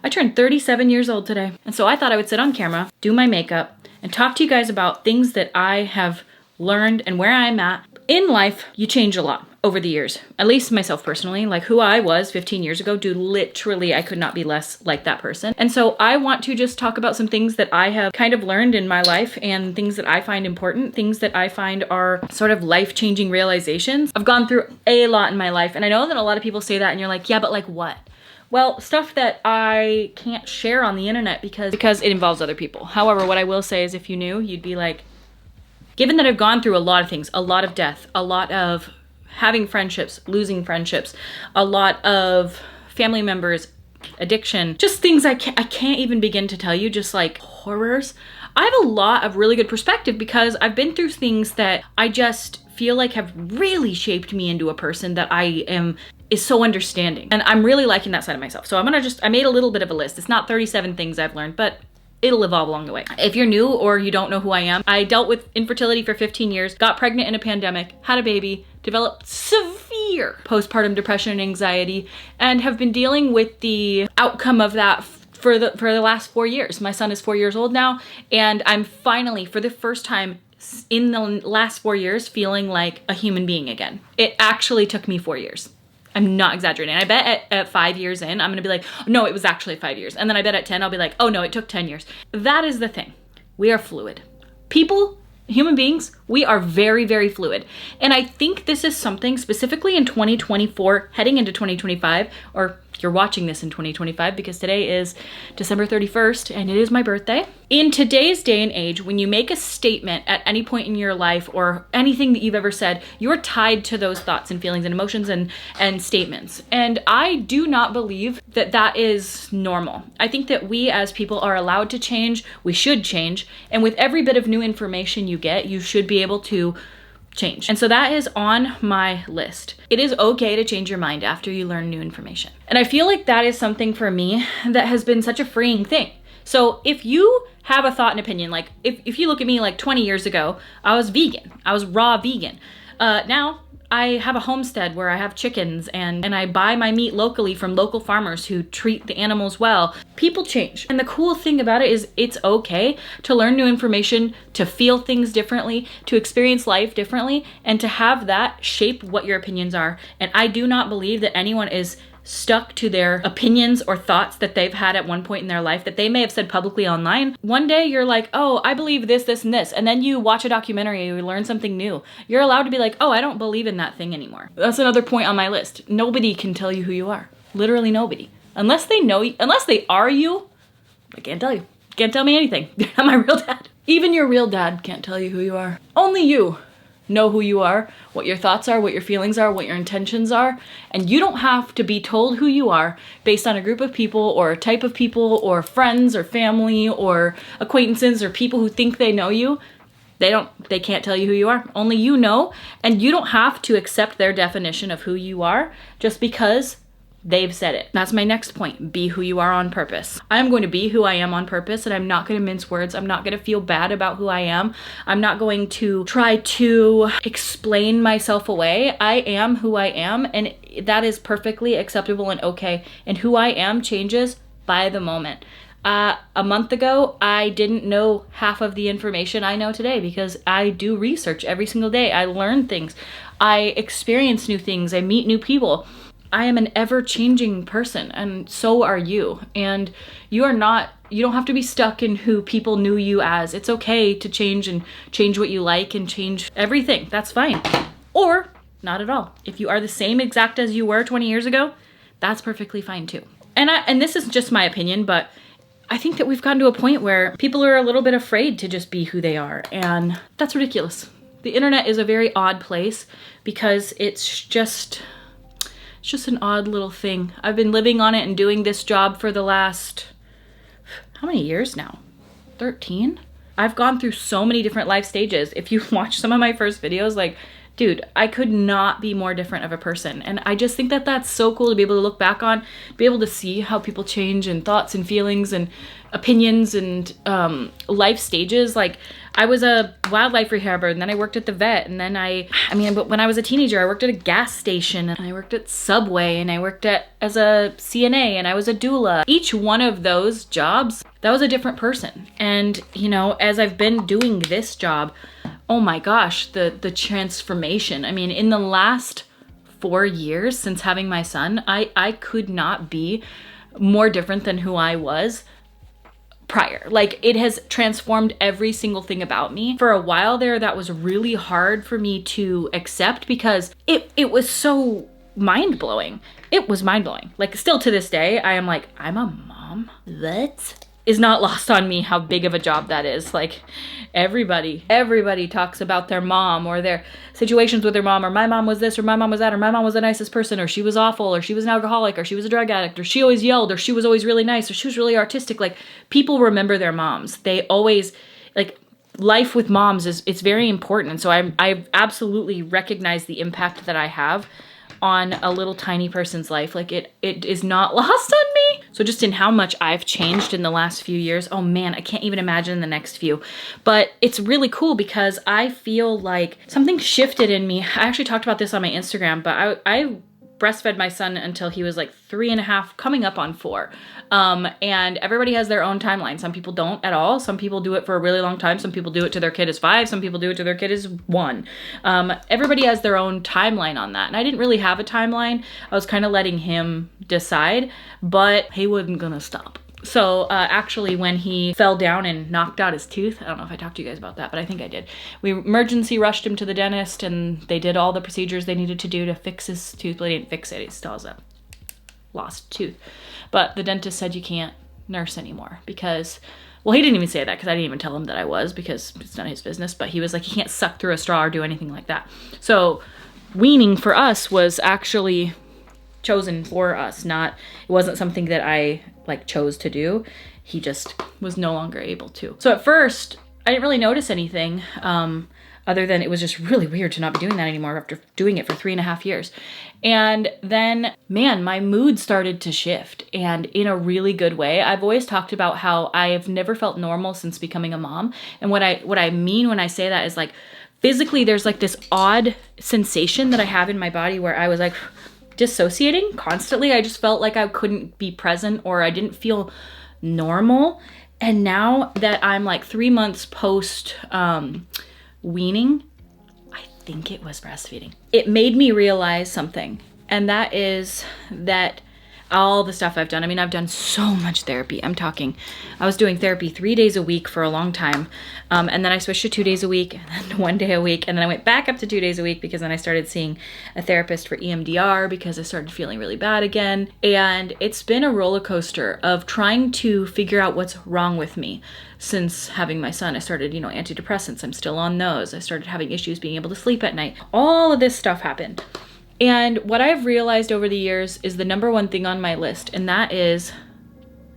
I turned 37 years old today. And so I thought I would sit on camera, do my makeup, and talk to you guys about things that I have learned and where I'm at. In life, you change a lot over the years, at least myself personally, like who I was 15 years ago, dude, literally I could not be less like that person. And so I want to just talk about some things that I have kind of learned in my life and things that I find important, things that I find are sort of life-changing realizations. I've gone through a lot in my life, and I know that a lot of people say that and you're like, yeah, but like what? Well, stuff that I can't share on the internet because it involves other people. However, what I will say is if you knew, you'd be like, given that I've gone through a lot of things, a lot of death, a lot of having friendships, losing friendships, a lot of family members, addiction, just things I can't even begin to tell you, just like horrors. I have a lot of really good perspective because I've been through things that I just feel like have really shaped me into a person that is so understanding. And I'm really liking that side of myself. So I made a little bit of a list. It's not 37 things I've learned, but it'll evolve along the way. If you're new or you don't know who I am, I dealt with infertility for 15 years, got pregnant in a pandemic, had a baby, developed severe postpartum depression and anxiety, and have been dealing with the outcome of that for the last 4 years. My son is 4 years old now, and I'm finally, for the first time in the last 4 years, feeling like a human being again. It actually took me 4 years. I'm not exaggerating. I bet at 5 years in, I'm gonna be like, no, it was actually 5 years. And then I bet at 10, I'll be like, oh no, it took 10 years. That is the thing. We are fluid. People, human beings, we are very, very fluid. And I think this is something specifically in 2024, heading into 2025, or you're watching this in 2025 because today is December 31st and it is my birthday. In today's day and age, when you make a statement at any point in your life or anything that you've ever said, you're tied to those thoughts and feelings and emotions and statements. And I do not believe that that is normal. I think that we as people are allowed to change. We should change. And with every bit of new information you get, you should be able to change. And so that is on my list. It is okay to change your mind after you learn new information. And I feel like that is something for me that has been such a freeing thing. So if you have a thought and opinion, like if you look at me like 20 years ago, I was vegan. I was raw vegan. Now I have a homestead where I have chickens and I buy my meat locally from local farmers who treat the animals well. People change. And the cool thing about it is it's okay to learn new information, to feel things differently, to experience life differently, and to have that shape what your opinions are. And I do not believe that anyone is stuck to their opinions or thoughts that they've had at one point in their life that they may have said publicly online. One day you're like, oh, I believe this, this, and this. And then you watch a documentary, you learn something new. You're allowed to be like, oh, I don't believe in that thing anymore. That's another point on my list. Nobody can tell you who you are. Literally nobody. Unless they know you, unless they are you, I can't tell you. Can't tell me anything. You're not my real dad. Even your real dad can't tell you who you are. Only you know who you are, what your thoughts are, what your feelings are, what your intentions are. And you don't have to be told who you are based on a group of people or a type of people or friends or family or acquaintances or people who think they know you. They can't tell you who you are. Only you know, and you don't have to accept their definition of who you are just because they've said it. That's my next point. Be who you are on purpose. I'm going to be who I am on purpose, and I'm not going to mince words. I'm not going to feel bad about who I am. I'm not going to try to explain myself away. I am who I am, and that is perfectly acceptable and okay. And who I am changes by the moment. A month ago, I didn't know half of the information I know today because I do research every single day. I learn things. I experience new things. I meet new people. I am an ever-changing person, and so are you. And you don't have to be stuck in who people knew you as. It's okay to change and change what you like and change everything. That's fine. Or not at all. If you are the same exact as you were 20 years ago, that's perfectly fine too. And this is just my opinion, but I think that we've gotten to a point where people are a little bit afraid to just be who they are, and that's ridiculous. The internet is a very odd place because it's just an odd little thing. I've been living on it and doing this job for the last, how many years now? 13? I've gone through so many different life stages. If you watch some of my first videos, like, dude, I could not be more different of a person. And I just think that that's so cool to be able to look back on, be able to see how people change and thoughts and feelings and opinions and life stages. Like, I was a wildlife rehabber, and then I worked at the vet, and then but when I was a teenager, I worked at a gas station, and I worked at Subway, and I worked as a CNA, and I was a doula. Each one of those jobs, that was a different person. And, you know, as I've been doing this job, oh my gosh, the transformation. I mean, in the last 4 years since having my son, I could not be more different than who I was prior. Like, it has transformed every single thing about me. For a while there, that was really hard for me to accept because it was so mind-blowing. It was mind-blowing. Like, still to this day, I am like, I'm a mom? That is not lost on me how big of a job that is. Like, everybody talks about their mom or their situations with their mom, or my mom was this, or my mom was that, or my mom was the nicest person, or she was awful, or she was an alcoholic, or she was a drug addict, or she always yelled, or she was always really nice, or she was really artistic. Like, people remember their moms. They always, like, life with moms it's very important. And so I absolutely recognize the impact that I have on a little tiny person's life. Like, it is not lost on me. So just in how much I've changed in the last few years, oh man, I can't even imagine the next few. But it's really cool because I feel like something shifted in me. I actually talked about this on my Instagram, but I breastfed my son until he was like 3.5, coming up on 4. And everybody has their own timeline. Some people don't at all. Some people do it for a really long time. Some people do it to their kid as 5. Some people do it to their kid as 1. Everybody has their own timeline on that. And I didn't really have a timeline. I was kind of letting him decide, but he wasn't gonna stop. So actually, when he fell down and knocked out his tooth, I don't know if I talked to you guys about that, but I think I did. We emergency rushed him to the dentist, and they did all the procedures they needed to do to fix his tooth, but they didn't fix it. He still has a lost tooth. But the dentist said you can't nurse anymore because, well, he didn't even say that because I didn't even tell him that I was, because it's none of his business, but he was like, he can't suck through a straw or do anything like that. So weaning for us was actually chosen for us, it wasn't something that I like chose to do. He just was no longer able to. So at first I didn't really notice anything other than it was just really weird to not be doing that anymore after doing it for 3.5 years. And then, man, my mood started to shift, and in a really good way. I've always talked about how I've never felt normal since becoming a mom. And what I mean when I say that is, like, physically there's like this odd sensation that I have in my body where I was like dissociating constantly. I just felt like I couldn't be present, or I didn't feel normal. And now that I'm like 3 months post weaning, I think it was breastfeeding, it made me realize something. And that is that all the stuff I've done, I mean, I've done so much therapy. I was doing therapy 3 days a week for a long time. And then I switched to 2 days a week, and then 1 day a week. And then I went back up to 2 days a week because then I started seeing a therapist for EMDR because I started feeling really bad again. And it's been a roller coaster of trying to figure out what's wrong with me since having my son. I started, antidepressants. I'm still on those. I started having issues being able to sleep at night. All of this stuff happened. And what I've realized over the years is the number one thing on my list, and that is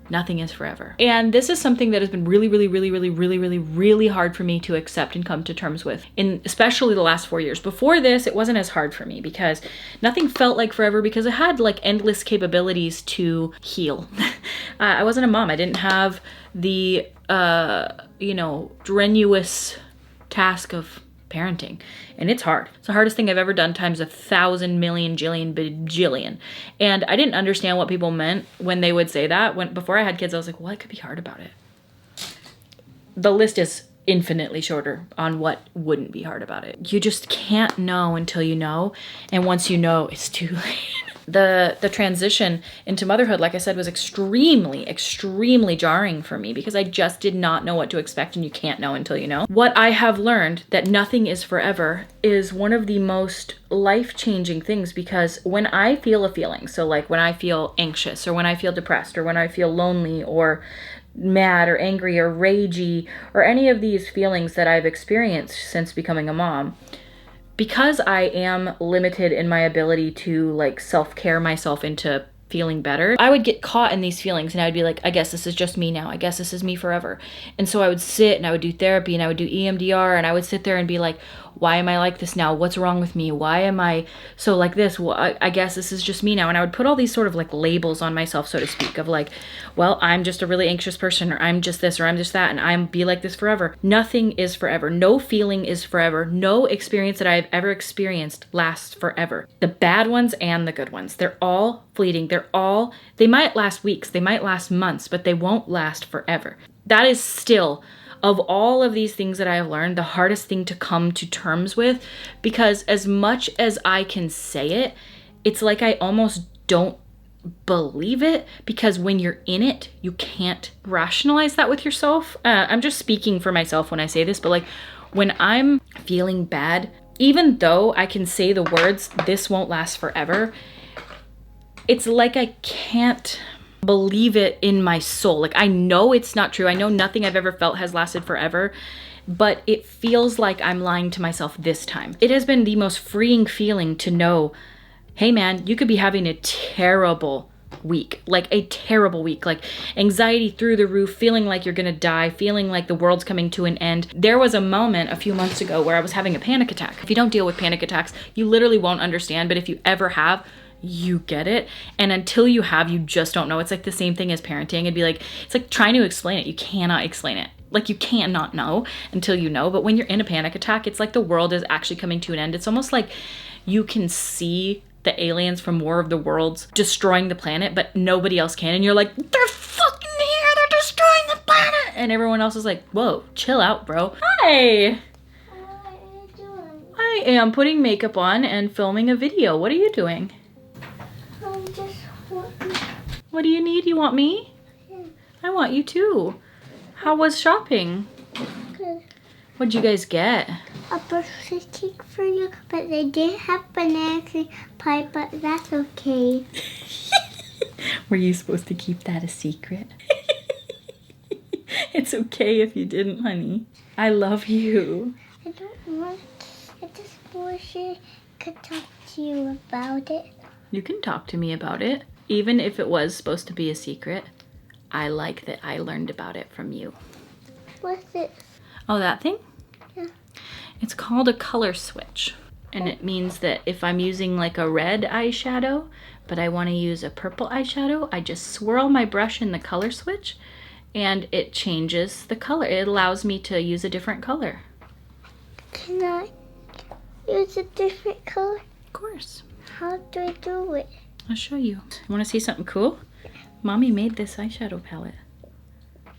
nothing is forever. And this is something that has been really, really, really, really, really, really, really hard for me to accept and come to terms with, in especially the last 4 years. Before this, it wasn't as hard for me because nothing felt like forever because I had like endless capabilities to heal. I wasn't a mom. I didn't have the, strenuous task of parenting, and it's hard. It's the hardest thing I've ever done times 1,000 million jillion bajillion. And I didn't understand what people meant when they would say that. Before I had kids, I was like, what could be hard about it? The list is infinitely shorter on what wouldn't be hard about it. You just can't know until you know, and once you know, it's too late. The transition into motherhood, like I said, was extremely, extremely jarring for me because I just did not know what to expect, and you can't know until you know. What I have learned, that nothing is forever, is one of the most life-changing things, because when I feel a feeling, so like when I feel anxious, or when I feel depressed, or when I feel lonely, or mad, or angry, or ragey, or any of these feelings that I've experienced since becoming a mom, because I am limited in my ability to like self-care myself into feeling better, I would get caught in these feelings and I would be like, I guess this is just me now. I guess this is me forever. And so I would sit and I would do therapy and I would do EMDR and I would sit there and be like, why am I like this now? What's wrong with me? Why am I so like this? Well, I guess this is just me now. And I would put all these sort of like labels on myself, so to speak, of like, well, I'm just a really anxious person, or I'm just this, or I'm just that, and I'm be like this forever. Nothing is forever. No feeling is forever. No experience that I've ever experienced lasts forever. The bad ones and the good ones, they're all fleeting. They might last weeks, they might last months, but they won't last forever. That is still, of all of these things that I have learned, the hardest thing to come to terms with, because as much as I can say it, it's like I almost don't believe it, because when you're in it, you can't rationalize that with yourself. I'm just speaking for myself when I say this, but like when I'm feeling bad, even though I can say the words, this won't last forever, it's like I can't believe it in my soul. Like I know it's not true. I know nothing I've ever felt has lasted forever, but it feels like I'm lying to myself this time. It has been the most freeing feeling to know, hey man, you could be having a terrible week, like a terrible week, like anxiety through the roof, feeling like you're gonna die, feeling like the world's coming to an end. There was a moment a few months ago where I was having a panic attack. If you don't deal with panic attacks, you literally won't understand, but if you ever have, you get it. And until you have, you just don't know. It's like the same thing as parenting. It'd be like, it's like trying to explain it. You cannot explain it. Like you cannot know until you know. But when you're in a panic attack, it's like the world is actually coming to an end. It's almost like you can see the aliens from War of the Worlds destroying the planet, but nobody else can. And you're like, they're fucking here. They're destroying the planet. And everyone else is like, whoa, chill out, bro. Hi. What are you doing? I am putting makeup on and filming a video. What are you doing? I'm just wanting What do you need? You want me? Yeah. I want you too. How was shopping? Good. What'd you guys get? A birthday cake for you, but they didn't have banana cream pie, but that's okay. Were you supposed to keep that a secret? It's okay if you didn't, honey. I love you. I don't want. I just wish I could talk to you about it. You can talk to me about it. Even if it was supposed to be a secret, I like that I learned about it from you. What's it? Oh, that thing? Yeah. It's called a color switch. And it means that if I'm using like a red eyeshadow, but I want to use a purple eyeshadow, I just swirl my brush in the color switch and it changes the color. It allows me to use a different color. Can I use a different color? Of course. How do I do it? I'll show you. You want to see something cool? Mommy made this eyeshadow palette.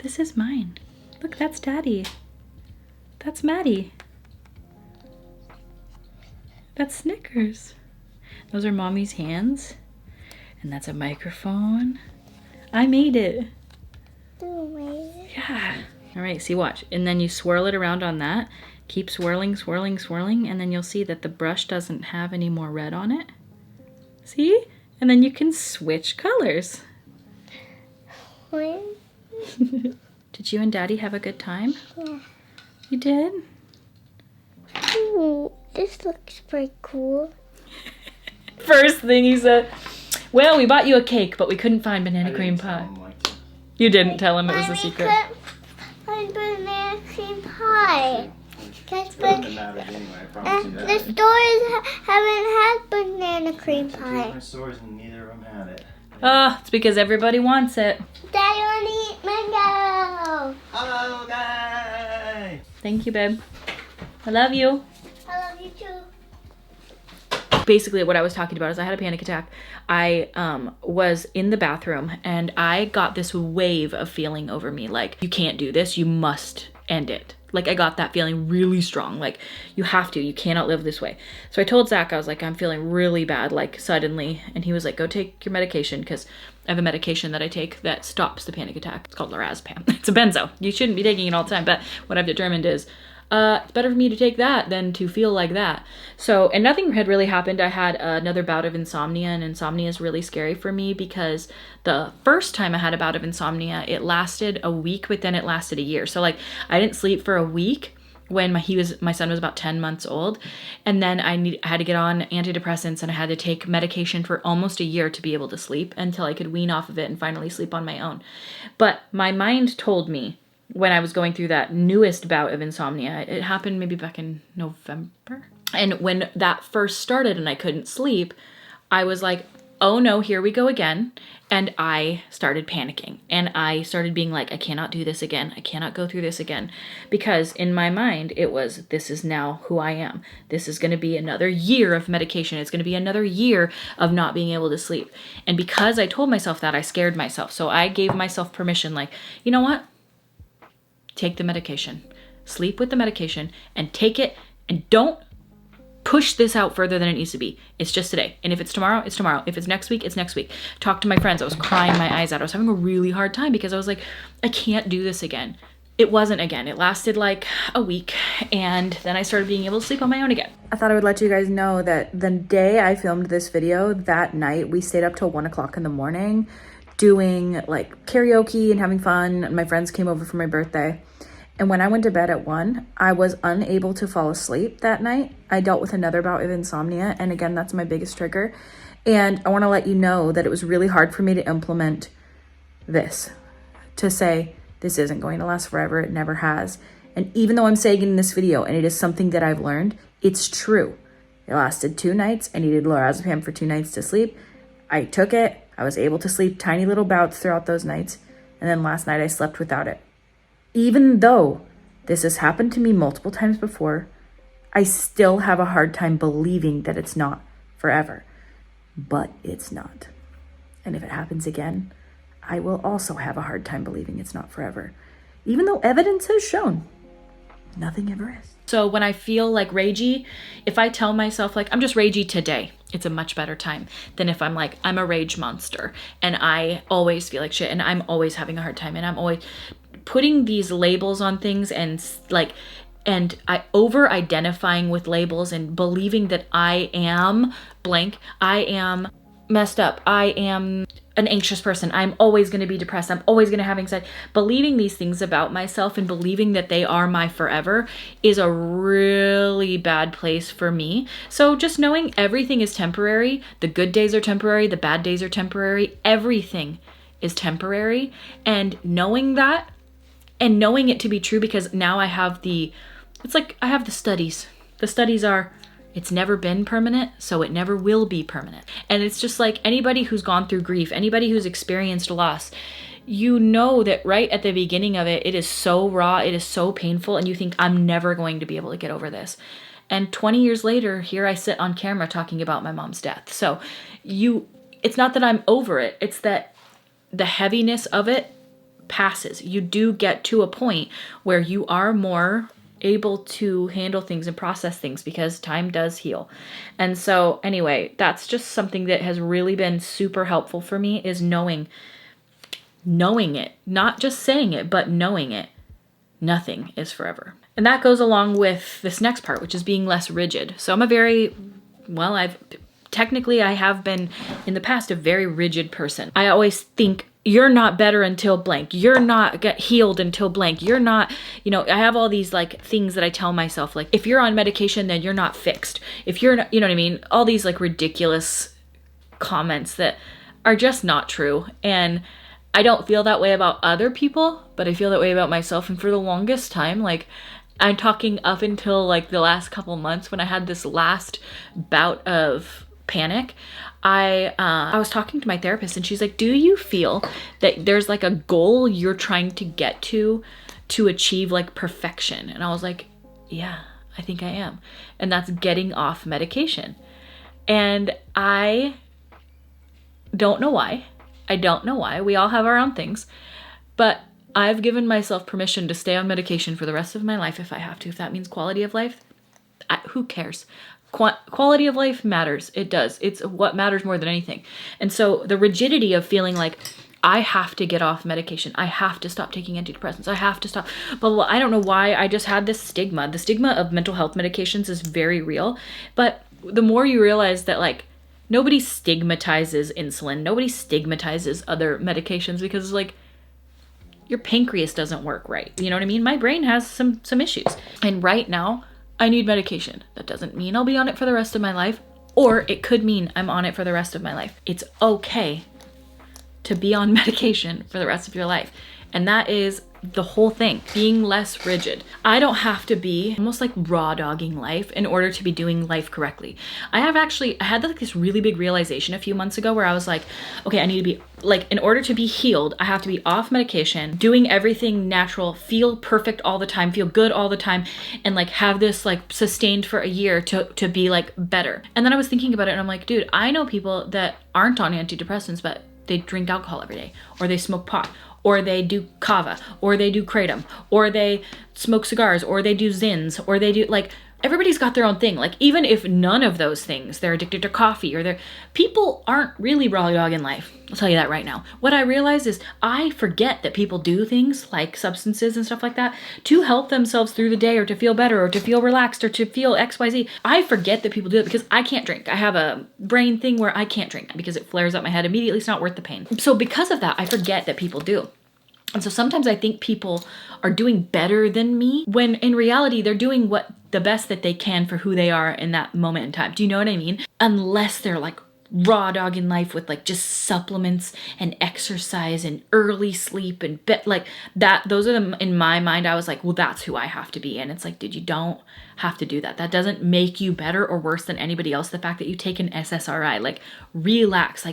This is mine. Look, that's Daddy. That's Maddie. That's Snickers. Those are Mommy's hands. And that's a microphone. I made it. Yeah. All right, see, watch. And then you swirl it around on that. Keep swirling, swirling, swirling, and then you'll see that the brush doesn't have any more red on it. See? And then you can switch colors. When? Did you and Daddy have a good time? Yeah. You did? Ooh, this looks pretty cool. First thing he said, well, we bought you a cake, but we couldn't find banana cream pie. You didn't tell him it was a secret. I couldn't find banana cream pie. The stores haven't had banana cream pie. My stores and neither of them had it. Oh, it's because everybody wants it. Daddy wanna eat mango. Hello, guys! Thank you, babe. I love you. I love you too. Basically, what I was talking about is I had a panic attack. I was in the bathroom and I got this wave of feeling over me. Like, you can't do this. You must end it. Like, I got that feeling really strong. Like, you have to. You cannot live this way. So I told Zach, I was like, I'm feeling really bad, like, suddenly. And he was like, go take your medication, because I have a medication that I take that stops the panic attack. It's called lorazepam. It's a benzo. You shouldn't be taking it all the time. But what I've determined is it's better for me to take that than to feel like that. So, and nothing had really happened. I had another bout of insomnia, and insomnia is really scary for me because the first time I had a bout of insomnia, it lasted a week, but then it lasted a year. So like, I didn't sleep for a week, when my son was about 10 months old. And then I had to get on antidepressants, and I had to take medication for almost a year to be able to sleep until I could wean off of it and finally sleep on my own. But my mind told me when I was going through that newest bout of insomnia, it happened maybe back in November. And when that first started and I couldn't sleep, I was like, oh no, here we go again. And I started panicking, and I started being like, I cannot do this again. I cannot go through this again. Because in my mind, it was, this is now who I am. This is going to be another year of medication. It's going to be another year of not being able to sleep. And because I told myself that, I scared myself. So I gave myself permission, like, you know what? Take the medication. Sleep with the medication and take it, and don't push this out further than it needs to be. It's just today. And if it's tomorrow, it's tomorrow. If it's next week, it's next week. Talk to my friends. I was crying my eyes out. I was having a really hard time because I was like, I can't do this again. It wasn't again. It lasted like a week, and then I started being able to sleep on my own again. I thought I would let you guys know that the day I filmed this video, that night, we stayed up till 1 o'clock in the morning doing like karaoke and having fun. My friends came over for my birthday. And when I went to bed at 1, I was unable to fall asleep that night. I dealt with another bout of insomnia. And again, that's my biggest trigger. And I want to let you know that it was really hard for me to implement this, to say, this isn't going to last forever. It never has. And even though I'm saying it in this video, and it is something that I've learned, it's true. It lasted 2 nights. I needed lorazepam for 2 nights to sleep. I took it. I was able to sleep tiny little bouts throughout those nights. And then last night I slept without it. Even though this has happened to me multiple times before, I still have a hard time believing that it's not forever. But it's not. And if it happens again, I will also have a hard time believing it's not forever. Even though evidence has shown nothing ever is. So when I feel like ragey, if I tell myself like, I'm just ragey today, it's a much better time than if I'm like, I'm a rage monster and I always feel like shit and I'm always having a hard time and I'm always putting these labels on things and I over identifying with labels and believing that I am blank, I am messed up, I am an anxious person, I'm always going to be depressed, I'm always going to have anxiety. Believing these things about myself and believing that they are my forever is a really bad place for me. So just knowing everything is temporary, the good days are temporary, the bad days are temporary, everything is temporary, and knowing that and knowing it to be true, because now I have the studies. The studies are, it's never been permanent, so it never will be permanent. And it's just like anybody who's gone through grief, anybody who's experienced loss, you know that right at the beginning of it, it is so raw, it is so painful, and you think, I'm never going to be able to get over this. And 20 years later, here I sit on camera talking about my mom's death. So it's not that I'm over it, it's that the heaviness of it passes. You do get to a point where you are more able to handle things and process things because time does heal. And so anyway, that's just something that has really been super helpful for me, is knowing it, not just saying it, but knowing it. Nothing is forever. And that goes along with this next part, which is being less rigid. So I'm I have been in the past a very rigid person. I always think, you're not better until blank. You're not healed until blank. You're not, I have all these like things that I tell myself, like, if you're on medication, then you're not fixed. If you're not, you know what I mean? All these like ridiculous comments that are just not true. And I don't feel that way about other people, but I feel that way about myself. And for the longest time, like, I'm talking up until like the last couple months when I had this last bout of panic, I was talking to my therapist and she's like, do you feel that there's like a goal you're trying to get to achieve like perfection? And I was like, yeah, I think I am. And that's getting off medication. And I don't know why. We all have our own things, but I've given myself permission to stay on medication for the rest of my life if I have to. If that means quality of life, who cares? Quality of life matters. It does. It's what matters more than anything. And so the rigidity of feeling like I have to get off medication, I have to stop taking antidepressants, I have to stop, blah, blah, blah. I don't know why I just had this stigma. The stigma of mental health medications is very real. But the more you realize that like nobody stigmatizes insulin, nobody stigmatizes other medications, because like your pancreas doesn't work right. You know what I mean? My brain has some issues. And right now, I need medication. That doesn't mean I'll be on it for the rest of my life, or it could mean I'm on it for the rest of my life. It's okay to be on medication for the rest of your life. And that is the whole thing, being less rigid. I don't have to be almost like raw dogging life in order to be doing life correctly. I had like this really big realization a few months ago where I was like, okay, I need to be like, in order to be healed, I have to be off medication, doing everything natural, feel perfect all the time, feel good all the time, and like have this like sustained for a year to be like better. And then I was thinking about it and I'm like, dude, I know people that aren't on antidepressants, but they drink alcohol every day, or they smoke pot, or they do kava, or they do kratom, or they smoke cigars, or they do zins, or they do like, everybody's got their own thing. Like even if none of those things, they're addicted to coffee, or people aren't really raw dog in life. I'll tell you that right now. What I realize is I forget that people do things like substances and stuff like that to help themselves through the day, or to feel better, or to feel relaxed, or to feel XYZ. I forget that people do it because I can't drink. I have a brain thing where I can't drink because it flares up my head immediately. It's not worth the pain. So because of that, I forget that people do. And so sometimes I think people are doing better than me when in reality, they're doing the best that they can for who they are in that moment in time. Do you know what I mean? Unless they're like raw dog in life with like just supplements and exercise and early sleep and like that. Those are the, in my mind, I was like, well, that's who I have to be. And it's like, dude, you don't have to do that. That doesn't make you better or worse than anybody else. The fact that you take an SSRI, like relax.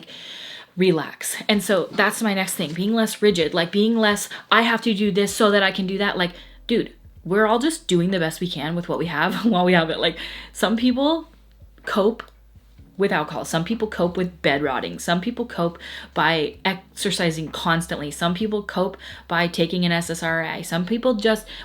And so that's my next thing, being less rigid, like being less, I have to do this so that I can do that. Like, dude, we're all just doing the best we can with what we have while we have it. Like some people cope with alcohol. Some people cope with bed rotting. Some people cope by exercising constantly. Some people cope by taking an SSRI. Some people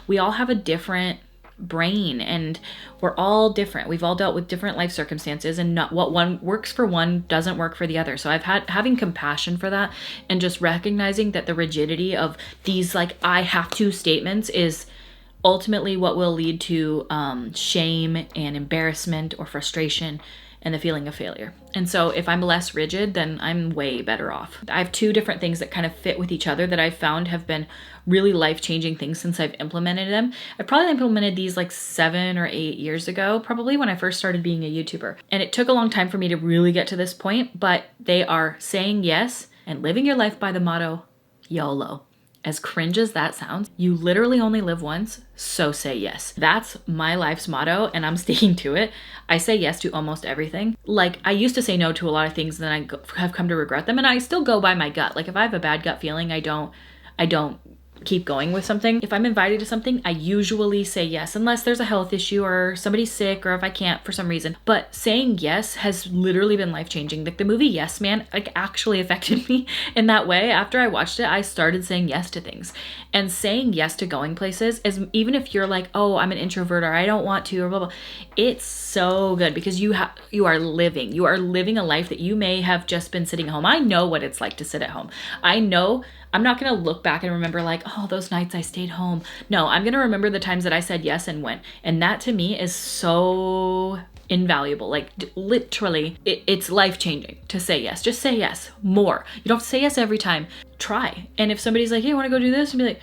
we all have a different brain and we're all different. We've all dealt with different life circumstances, and not what one works for one doesn't work for the other. So having compassion for that and just recognizing that the rigidity of these like I have to statements is ultimately what will lead to shame and embarrassment or frustration and the feeling of failure. And so if I'm less rigid, then I'm way better off. I have two different things that kind of fit with each other that I've found have been really life-changing things since I've implemented them. I probably implemented these like 7 or 8 years ago, probably when I first started being a YouTuber. And it took a long time for me to really get to this point, but they are saying yes and living your life by the motto, YOLO. As cringe as that sounds, you literally only live once, so say yes. That's my life's motto and I'm sticking to it. I say yes to almost everything. Like I used to say no to a lot of things and then I have come to regret them, and I still go by my gut. Like if I have a bad gut feeling, I don't keep going with something. If I'm invited to something, I usually say yes, unless there's a health issue or somebody's sick or if I can't for some reason. But saying yes has literally been life-changing. Like the movie Yes Man, like actually affected me in that way. After I watched it, I started saying yes to things. And saying yes to going places is, even if you're like, oh, I'm an introvert or I don't want to or blah, blah, it's so good because you are living a life that you may have just been sitting at home. I know what it's like to sit at home. I know I'm not going to look back and remember like, oh, those nights I stayed home. No, I'm going to remember the times that I said yes and went. And that to me is so invaluable. Like literally, it's life-changing to say yes. Just say yes more. You don't have to say yes every time. Try. And if somebody's like, hey, you want to go do this? And be like,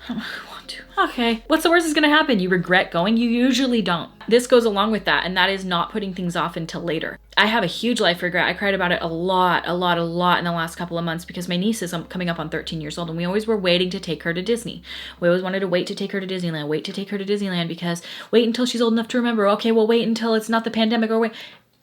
I don't want to. Okay. What's the worst that's going to happen? You regret going? You usually don't. This goes along with that, and that is not putting things off until later. I have a huge life regret. I cried about it a lot in the last couple of months because my niece is coming up on 13 years old, and we always were waiting to take her to Disney. We always wanted to wait to take her to Disneyland, because wait until she's old enough to remember. Okay, we'll wait until it's not the pandemic, or wait.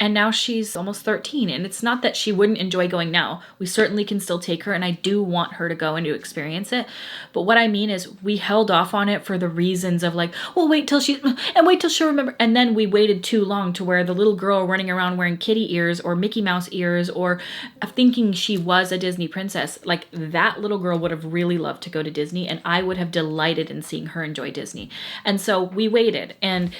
And now she's almost 13, and it's not that she wouldn't enjoy going now. We certainly can still take her, and I do want her to go and to experience it. But what I mean is we held off on it for the reasons of like, well, wait till she'll remember. And then we waited too long to where the little girl running around wearing kitty ears or Mickey Mouse ears or thinking she was a Disney princess, like that little girl would have really loved to go to Disney, and I would have delighted in seeing her enjoy Disney. And so we waited, and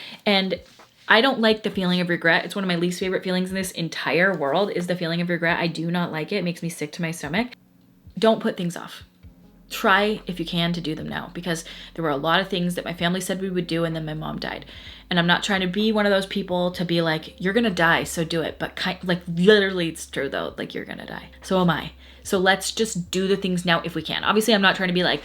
I don't like the feeling of regret. It's one of my least favorite feelings in this entire world is the feeling of regret. I do not like it. It makes me sick to my stomach. Don't put things off. Try, if you can, to do them now, because there were a lot of things that my family said we would do, and then my mom died. And I'm not trying to be one of those people to be like, you're going to die, so do it. But literally it's true though. Like you're going to die. So am I. So let's just do the things now if we can. Obviously, I'm not trying to be like,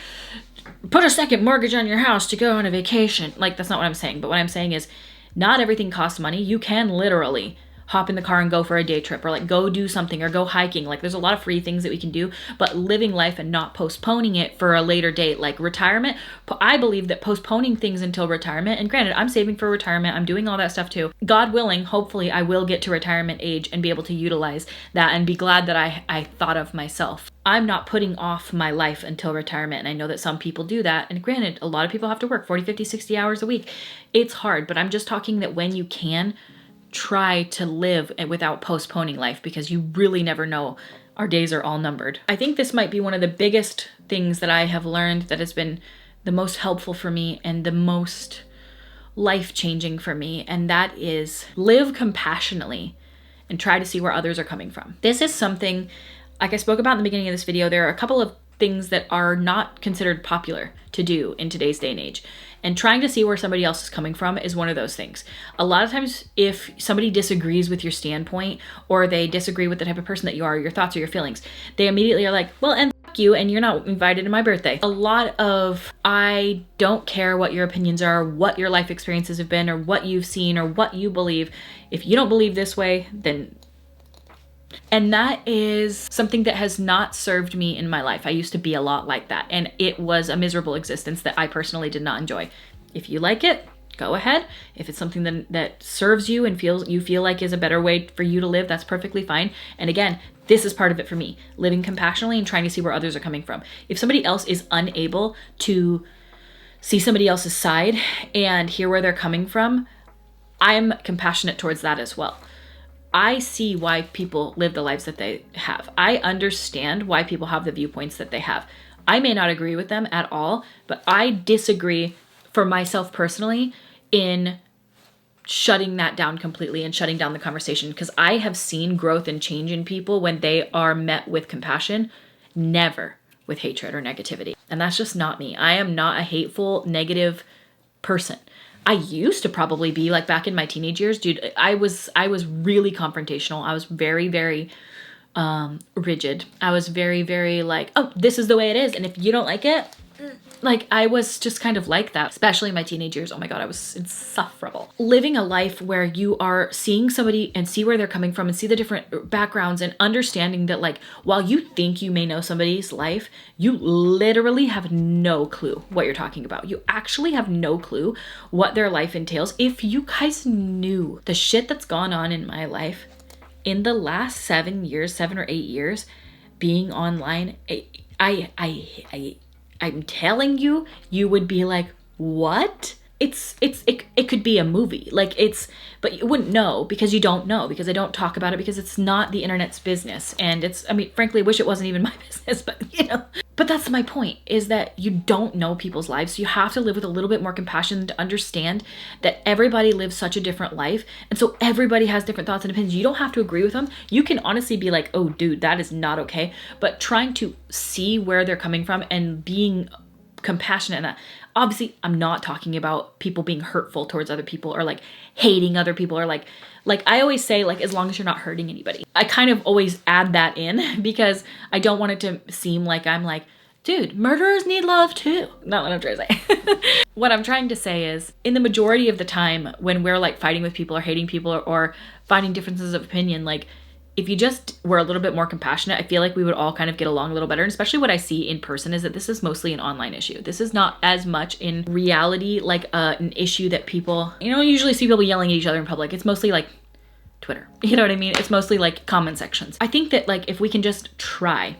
put a second mortgage on your house to go on a vacation. Like, that's not what I'm saying. But what I'm saying is not everything costs money. You can literally hop in the car and go for a day trip, or like go do something, or go hiking. Like, there's a lot of free things that we can do, but living life and not postponing it for a later date, like retirement. I believe that postponing things until retirement, and granted, I'm saving for retirement, I'm doing all that stuff too. God willing, hopefully I will get to retirement age and be able to utilize that and be glad that I thought of myself. I'm not putting off my life until retirement. And I know that some people do that. And granted, a lot of people have to work 40, 50, 60 hours a week. It's hard, but I'm just talking that when you can, try to live without postponing life, because you really never know. Our days are all numbered. I think this might be one of the biggest things that I have learned that has been the most helpful for me and the most life-changing for me, and that is live compassionately and try to see where others are coming from. This is something, like I spoke about in the beginning of this video, there are a couple of things that are not considered popular to do in today's day and age. And trying to see where somebody else is coming from is one of those things. A lot of times, if somebody disagrees with your standpoint, or they disagree with the type of person that you are, your thoughts or your feelings, they immediately are like, well, and fuck you, and you're not invited to my birthday. A lot of, I don't care what your opinions are, what your life experiences have been, or what you've seen, or what you believe. If you don't believe this way, then... And that is something that has not served me in my life. I used to be a lot like that, and it was a miserable existence that I personally did not enjoy. If you like it, go ahead. If it's something that serves you and you feel like is a better way for you to live, that's perfectly fine. And again, this is part of it for me, living compassionately and trying to see where others are coming from. If somebody else is unable to see somebody else's side and hear where they're coming from, I'm compassionate towards that as well. I see why people live the lives that they have. I understand why people have the viewpoints that they have. I may not agree with them at all, but I disagree for myself personally in shutting that down completely and shutting down the conversation, because I have seen growth and change in people when they are met with compassion, never with hatred or negativity. And that's just not me. I am not a hateful, negative person. I used to probably be, like back in my teenage years, dude, I was really confrontational. I was very, very rigid. I was very, very like, oh, this is the way it is. And if you don't like it, like I was just kind of like that, especially in my teenage years. Oh my God, I was insufferable. Living a life where you are seeing somebody and see where they're coming from and see the different backgrounds and understanding that, like, while you think you may know somebody's life, you literally have no clue what you're talking about. You actually have no clue what their life entails. If you guys knew the shit that's gone on in my life in the last 7 or 8 years being online, I'm telling you, you would be like, what? It could be a movie. Like but you wouldn't know, because you don't know, because I don't talk about it, because it's not the internet's business. And I mean, frankly, I wish it wasn't even my business, but but that's my point, is that you don't know people's lives. So you have to live with a little bit more compassion to understand that everybody lives such a different life. And so everybody has different thoughts and opinions. You don't have to agree with them. You can honestly be like, oh dude, that is not okay. But trying to see where they're coming from and being compassionate. And obviously, I'm not talking about people being hurtful towards other people, or like hating other people, or like I always say, like, as long as you're not hurting anybody. I kind of always add that in because I don't want it to seem like I'm like, dude, murderers need love too. Not what I'm trying to say. What I'm trying to say is, in the majority of the time when we're like fighting with people or hating people or finding differences of opinion, like, if you just were a little bit more compassionate, I feel like we would all kind of get along a little better. And especially what I see in person is that this is mostly an online issue. This is not as much in reality like an issue that people, you usually see people yelling at each other in public. It's mostly like Twitter. You know what I mean? It's mostly like comment sections. I think that, like, if we can just try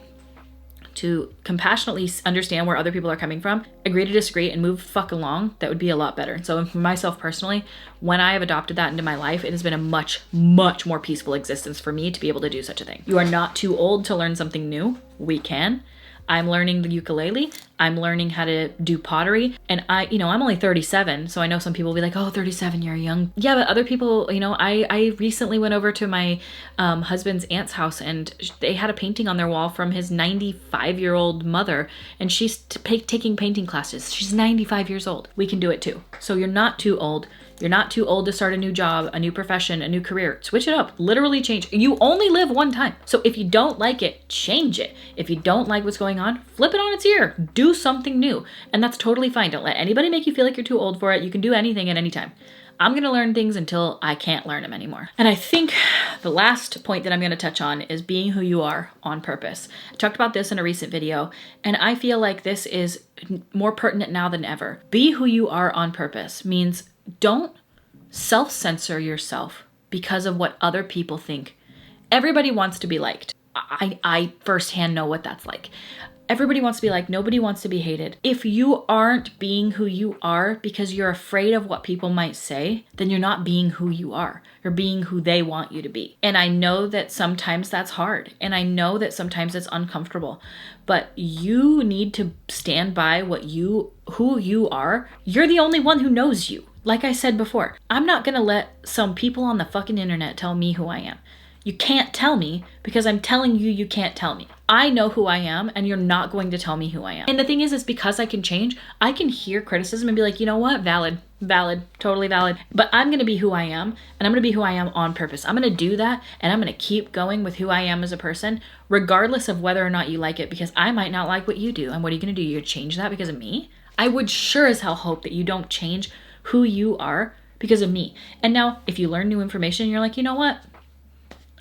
to compassionately understand where other people are coming from, agree to disagree, and move fuck along, that would be a lot better. So for myself personally, when I have adopted that into my life, it has been a much, much more peaceful existence for me to be able to do such a thing. You are not too old to learn something new. We can. I'm learning the ukulele. I'm learning how to do pottery. And I'm only 37. So I know some people will be like, oh, 37, you're young. Yeah, but other people, I recently went over to my husband's aunt's house, and they had a painting on their wall from his 95-year-old mother. And she's taking painting classes. She's 95 years old. We can do it too. So you're not too old. You're not too old to start a new job, a new profession, a new career. Switch it up. Literally change. You only live one time. So if you don't like it, change it. If you don't like what's going on, flip it on its ear. Do do something new. And that's totally fine. Don't let anybody make you feel like you're too old for it. You can do anything at any time. I'm going to learn things until I can't learn them anymore. And I think the last point that I'm going to touch on is being who you are on purpose. I talked about this in a recent video, and I feel like this is more pertinent now than ever. Be who you are on purpose means don't self-censor yourself because of what other people think. Everybody wants to be liked. I firsthand know what that's like. Everybody wants to be liked. Nobody wants to be hated. If you aren't being who you are because you're afraid of what people might say, then you're not being who you are. You're being who they want you to be. And I know that sometimes that's hard. And I know that sometimes it's uncomfortable. But you need to stand by who you are. You're the only one who knows you. Like I said before, I'm not going to let some people on the fucking internet tell me who I am. You can't tell me because I'm telling you can't tell me. I know who I am and you're not going to tell me who I am. And the thing is because I can change, I can hear criticism and be like, you know what? Valid, totally valid. But I'm going to be who I am and I'm going to be who I am on purpose. I'm going to do that and I'm going to keep going with who I am as a person, regardless of whether or not you like it, because I might not like what you do. And what are you going to do? You're going to change that because of me? I would sure as hell hope that you don't change who you are because of me. And now if you learn new information, you're like, you know what?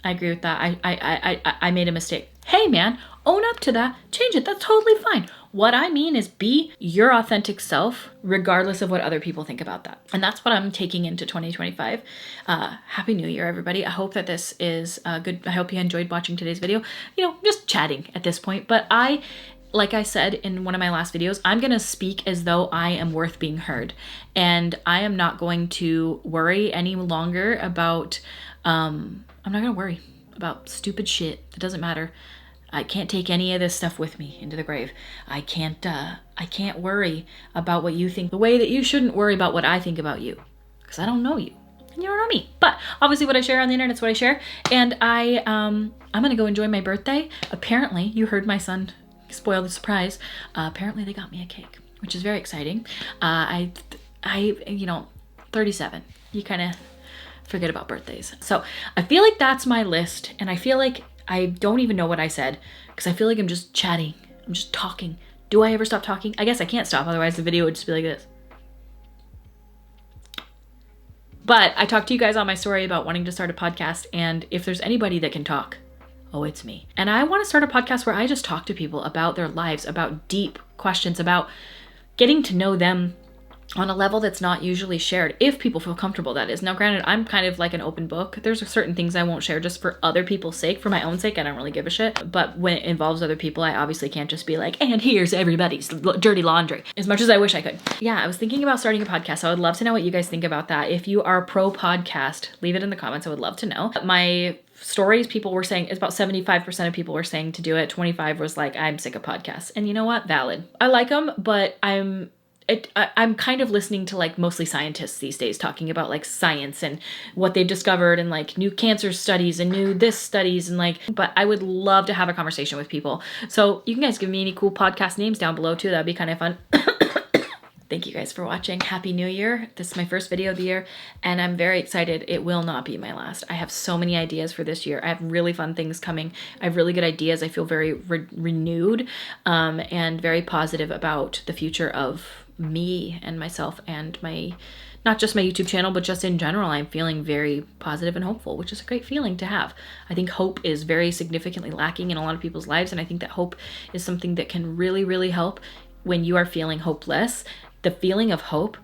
I agree with that. I made a mistake. Hey man, own up to that. Change it. That's totally fine. What I mean is be your authentic self, regardless of what other people think about that. And that's what I'm taking into 2025. Happy New Year, everybody. I hope that this is good. I hope you enjoyed watching today's video. Just chatting at this point. But like I said in one of my last videos, I'm going to speak as though I am worth being heard. And I am not going to worry any longer about... I'm not going to worry about stupid shit. It doesn't matter. I can't take any of this stuff with me into the grave. I can't worry about what you think the way that you shouldn't worry about what I think about you, because I don't know you and you don't know me. But obviously what I share on the internet is what I share. And I'm going to go enjoy my birthday. Apparently, you heard my son spoil the surprise. Apparently they got me a cake, which is very exciting. 37. You kind of forget about birthdays. So I feel like that's my list. And I feel like I don't even know what I said because I feel like I'm just chatting. I'm just talking. Do I ever stop talking? I guess I can't stop. Otherwise the video would just be like this. But I talked to you guys on my story about wanting to start a podcast. And if there's anybody that can talk, oh, it's me. And I want to start a podcast where I just talk to people about their lives, about deep questions, about getting to know them on a level that's not usually shared, if people feel comfortable, that is. Now, granted, I'm kind of like an open book. There's certain things I won't share just for other people's sake. For my own sake, I don't really give a shit. But when it involves other people, I obviously can't just be like, and here's everybody's dirty laundry, as much as I wish I could. Yeah, I was thinking about starting a podcast. So I would love to know what you guys think about that. If you are pro podcast, leave it in the comments. I would love to know. My stories, people were saying, it's about 75% of people were saying to do it. 25 was like, I'm sick of podcasts. And you know what? Valid. I like them, but I'm kind of listening to like mostly scientists these days talking about like science and what they've discovered and like new cancer studies and new this studies and like, but I would love to have a conversation with people. So you can guys give me any cool podcast names down below too. That'd be kind of fun. Thank you guys for watching. Happy New Year. This is my first video of the year and I'm very excited. It will not be my last. I have so many ideas for this year. I have really fun things coming. I have really good ideas. I feel very renewed and very positive about the future of me and myself and not just my YouTube channel, but just in general. I'm feeling very positive and hopeful, which is a great feeling to have. I think hope is very significantly lacking in a lot of people's lives. And I think that hope is something that can really, really help when you are feeling hopeless. The feeling of hope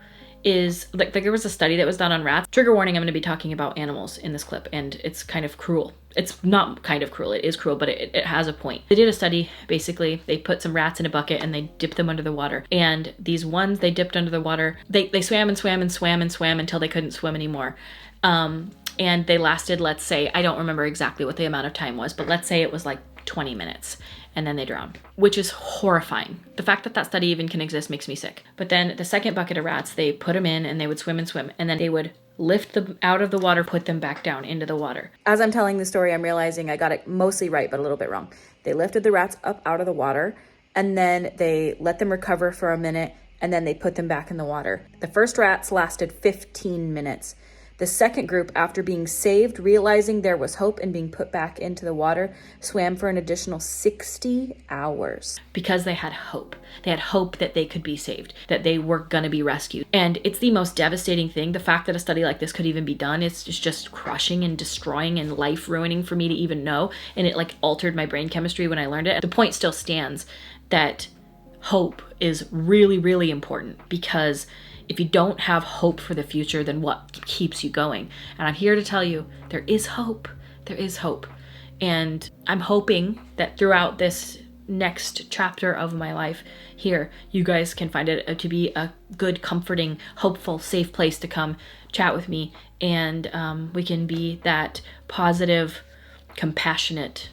is like there was a study that was done on rats. Trigger warning, I'm going to be talking about animals in this clip and it's kind of cruel. It's not kind of cruel, it is cruel, but it has a point. They did a study, basically, they put some rats in a bucket and they dipped them under the water. And these ones they dipped under the water, they swam and swam and swam and swam until they couldn't swim anymore. And they lasted, let's say, I don't remember exactly what the amount of time was, but let's say it was like 20 minutes. And then they drowned, which is horrifying. The fact that that study even can exist makes me sick. But then the second bucket of rats, they put them in and they would swim and swim. And then they would lift them out of the water, put them back down into the water. As I'm telling the story, I'm realizing I got it mostly right, but a little bit wrong. They lifted the rats up out of the water and then they let them recover for a minute and then they put them back in the water. The first rats lasted 15 minutes. The second group, after being saved, realizing there was hope and being put back into the water, swam for an additional 60 hours because they had hope. They had hope that they could be saved, that they were going to be rescued. And it's the most devastating thing. The fact that a study like this could even be done, it's just crushing and destroying and life ruining for me to even know. And it like altered my brain chemistry when I learned it. The point still stands that hope is really, really important, because if you don't have hope for the future, then what keeps you going? And I'm here to tell you, there is hope. There is hope. And I'm hoping that throughout this next chapter of my life here, you guys can find it to be a good, comforting, hopeful, safe place to come chat with me. And we can be that positive, compassionate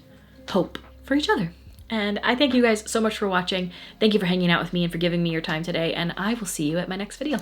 hope for each other. And I thank you guys so much for watching. Thank you for hanging out with me and for giving me your time today. And I will see you at my next video.